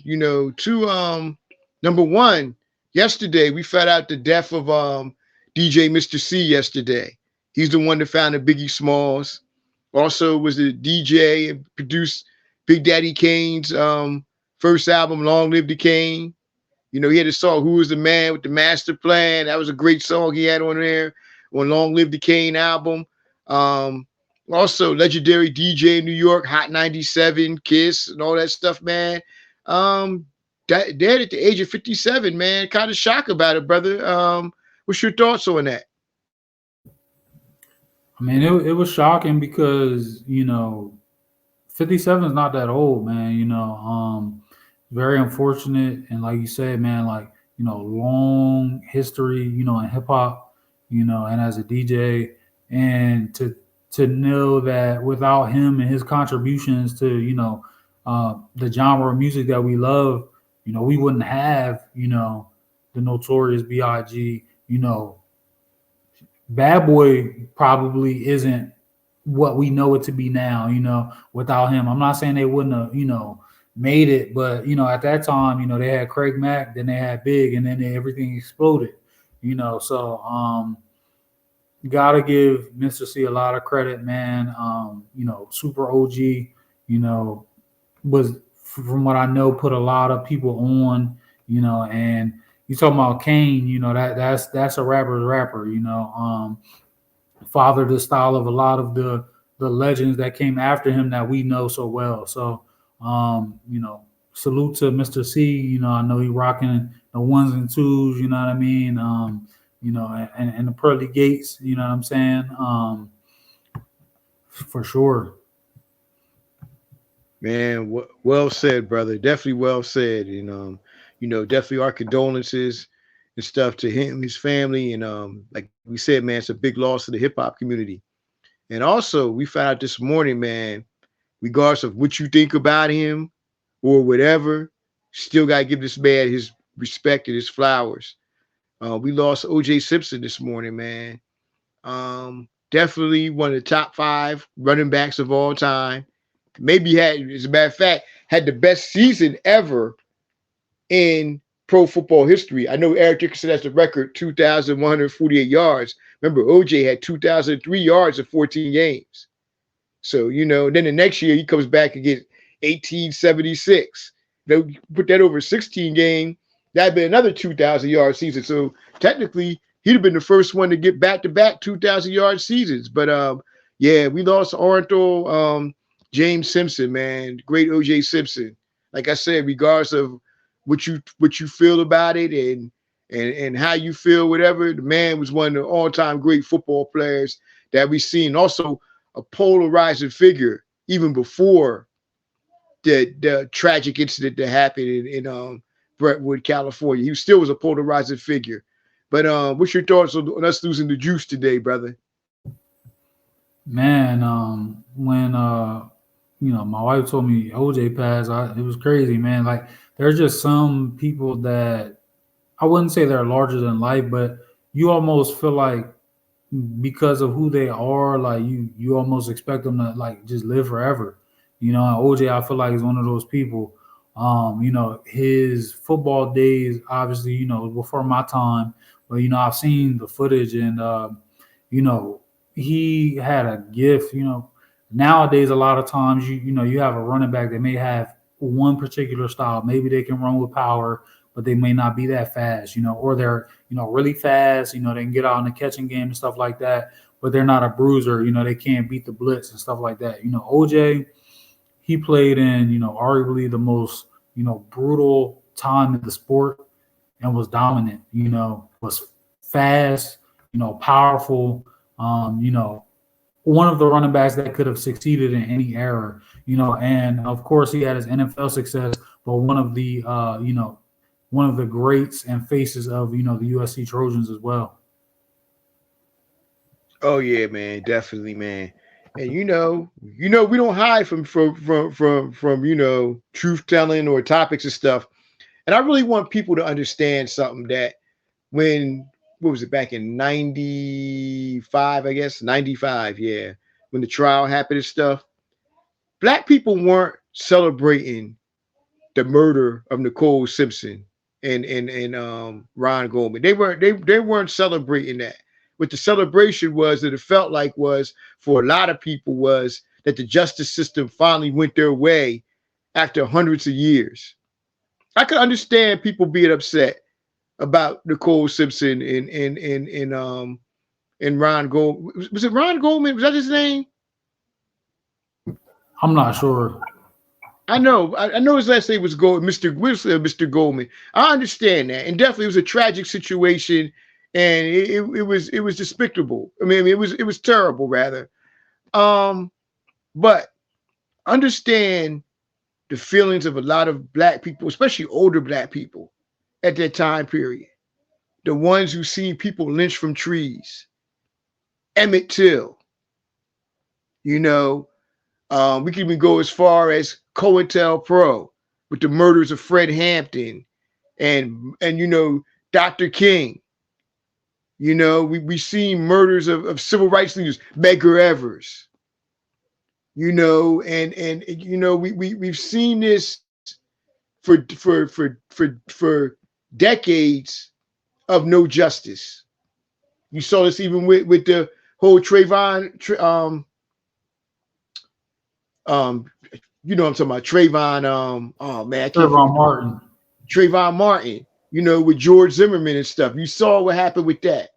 Two number one, yesterday we found out the death of DJ Mr. C yesterday. He's the one that founded Biggie Smalls. Also was the DJ and produced Big Daddy Kane's first album, Long Live the Kane. He had a song, Who Was the Man with the Master Plan. That was a great song he had on there on Long Live the Kane album. Also, legendary DJ in New York, Hot 97, Kiss, and all that stuff, man. Dead at the age of 57, man. Kind of shocked about it, brother. What's your thoughts on that? I mean, it was shocking because 57 is not that old, man. Very unfortunate, and like you said, man, like long history, in hip hop, and as a DJ, and to know that without him and his contributions to the genre of music that we love, we wouldn't have the Notorious B.I.G. Bad Boy probably isn't what we know it to be now, without him. I'm not saying they wouldn't have, made it, but at that time, they had Craig Mack, then they had Big, and then everything exploded, so gotta give Mr. C a lot of credit, man. Super OG, was, from what I know, put a lot of people on, and you talking about Kane, that's a rapper's rapper, fathered the style of a lot of the legends that came after him that we know so well. So salute to Mr. C. I know he rocking the ones and twos, you know what I mean? And the pearly gates, you know what I'm saying? For sure. Man, well said, brother. Definitely well said. And definitely our condolences and stuff to him, his family, and like we said, man, it's a big loss to the hip hop community. And also, we found out this morning, man, regardless of what you think about him or whatever, still gotta give this man his respect and his flowers. We lost OJ Simpson this morning, man. Definitely one of the top 5 running backs of all time. Maybe had, as a matter of fact, had the best season ever in pro football history. I know Eric Dickerson has the record, 2,148 yards. Remember, OJ had 2,003 yards in 14 games. So, then the next year he comes back and gets 1876. They'll put that over 16 game. That'd be another 2,000 yard season. So technically, he'd have been the first one to get back-to-back 2,000 yard seasons. But yeah, we lost Arnold James Simpson, man, great OJ Simpson. Like I said, regardless of what you feel about it, and how you feel, whatever. The man was one of the all-time great football players that we've seen. Also, a polarizing figure even before the tragic incident that happened in Brentwood, California. He still was a polarizing figure. But what's your thoughts on us losing the juice today, brother? Man, when my wife told me OJ passed, it was crazy, man. Like there's just some people that I wouldn't say they're larger than life, but you almost feel like because of who they are, like you almost expect them to like just live forever. And OJ, I feel like is one of those people. His football days, obviously, before my time, but I've seen the footage and you know, he had a gift. Nowadays a lot of times you have a running back that may have one particular style. Maybe they can run with power, but they may not be that fast, or they're, really fast, they can get out in the catching game and stuff like that, but they're not a bruiser, they can't beat the blitz and stuff like that. OJ, he played in, arguably the most, brutal time in the sport and was dominant, was fast, powerful, one of the running backs that could have succeeded in any era, and of course he had his NFL success, but one of the greats and faces of, the USC Trojans as well. Oh yeah, man, definitely, man. And we don't hide from truth telling or topics and stuff. And I really want people to understand something that when what was it back in 95, I guess 95, yeah, when the trial happened and stuff, black people weren't celebrating the murder of Nicole Simpson and Ron Goldman. They weren't celebrating that. What the celebration was that it felt like was for a lot of people was that the justice system finally went their way after hundreds of years. I could understand people being upset about Nicole Simpson and Ron Goldman. Was it Ron Goldman? Was that his name? I'm not sure. I know his last name was Mr. Goldman. I understand that, and definitely it was a tragic situation, and it was despicable. I mean, it was terrible, rather. Um, but understand the feelings of a lot of black people, especially older black people, at that time period. The ones who seen people lynched from trees, Emmett Till. You know, we can even go as far as COINTELPRO with the murders of Fred Hampton and Dr. King. We seen murders of civil rights leaders, Medgar Evers. We've seen this for decades of no justice. You saw this even with the whole Trayvon um I'm talking about Trayvon oh man, I can't think Trayvon of the Martin. Trayvon Martin, with George Zimmerman and stuff. You saw what happened with that.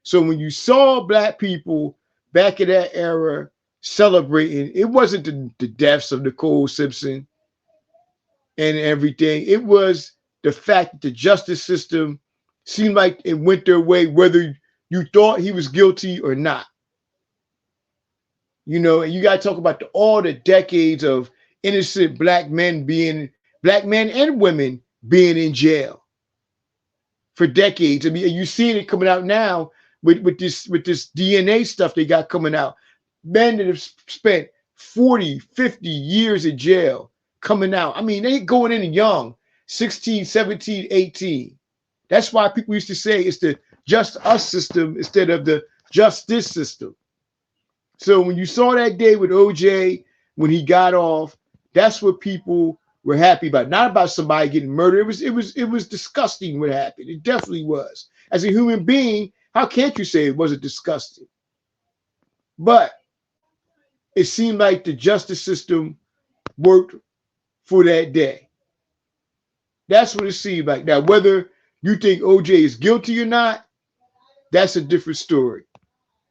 So when you saw black people back in that era celebrating, it wasn't the deaths of Nicole Simpson and everything. It was the fact that the justice system seemed like it went their way, whether you thought he was guilty or not. And you got to talk about all the decades of innocent black men and women being in jail for decades. I mean, you're seeing it coming out now with this DNA stuff they got coming out. Men that have spent 40, 50 years in jail coming out. I mean, they going in young, 16, 17, 18. That's why people used to say it's the just us system instead of the justice system. So when you saw that day with OJ, when he got off, that's what people were happy about. Not about somebody getting murdered. It was disgusting what happened. It definitely was. As a human being, how can't you say it wasn't disgusting? But it seemed like the justice system worked for that day. That's what it seemed like. Now, whether you think OJ is guilty or not, that's a different story.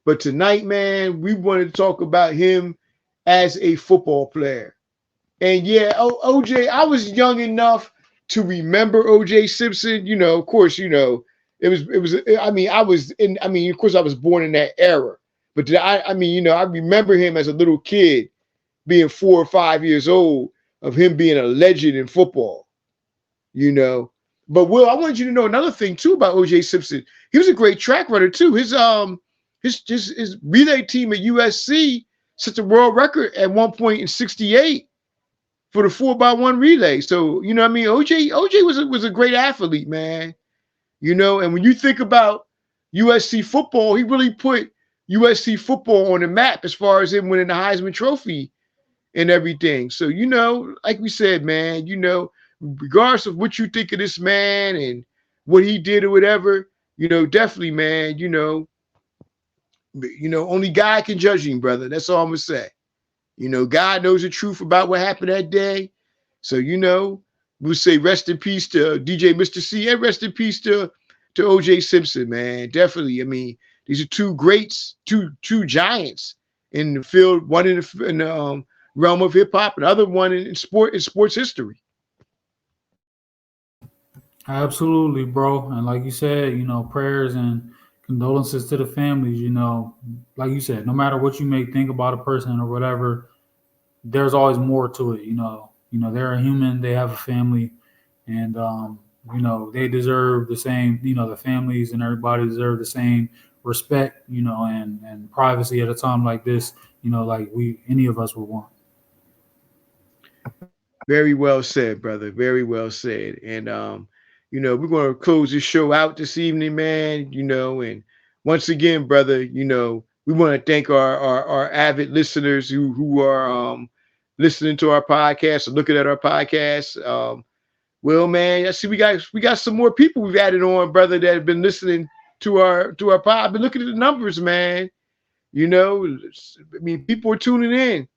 But tonight, man, we wanted to talk about him as a football player. And yeah, OJ, I was young enough to remember OJ Simpson. Of course, it was. I mean, I was in. I mean, of course, I was born in that era, but I mean, I remember him as a little kid being 4 or 5 years old, of him being a legend in football. You know, but Will, I wanted you to know another thing too about OJ Simpson. He was a great track runner too. His relay team at USC set the world record at one point in '68 for the 4x1 relay. So what I mean, OJ was a great athlete, man. And when you think about USC football, he really put USC football on the map as far as him winning the Heisman Trophy and everything. So, like we said, man, regardless of what you think of this man and what he did or whatever, definitely, man, only God can judge him, brother. That's all I'm gonna say. God knows the truth about what happened that day. So, we'll say rest in peace to DJ Mr. C, and rest in peace to OJ Simpson, man. Definitely. I mean, these are two greats, two giants in the field, one in the realm of hip hop, and the other one in sports history. Absolutely, bro. And like you said, prayers and condolences to the families. Like you said, no matter what you may think about a person or whatever, there's always more to it. They're a human. They have a family, and they deserve the same. The families and everybody deserve the same respect. And privacy at a time like this. Like any of us would want. Very well said, brother. Very well said. And we're gonna close this show out this evening, man. And once again, brother, we want to thank our avid listeners who are listening to our podcast or looking at our podcast. Well, man, I see we got some more people we've added on, brother, that have been listening to our pod. I've been looking at the numbers, man. I mean, people are tuning in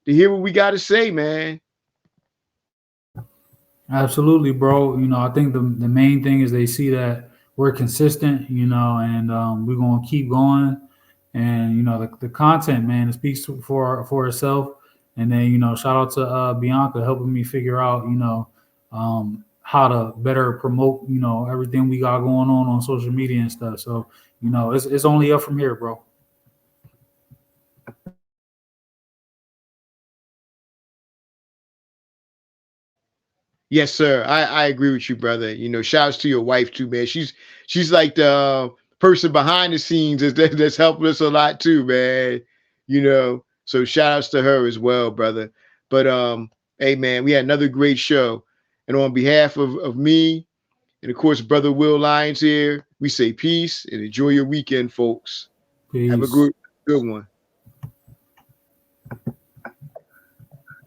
to hear what we got to say, man. Absolutely, bro. I think the main thing is they see that we're consistent, and we're gonna keep going. And the content, man, it speaks for itself. And then shout out to Bianca helping me figure out how to better promote everything we got going on social media and stuff. So it's only up from here, bro. Yes, sir. I agree with you, brother. Shouts to your wife too, man. She's like the person behind the scenes that's helping us a lot too, man. So shout outs to her as well, brother. But hey man, we had another great show. And on behalf of me and of course brother Will Lyons here, we say peace and enjoy your weekend, folks. Have a Peace. good one.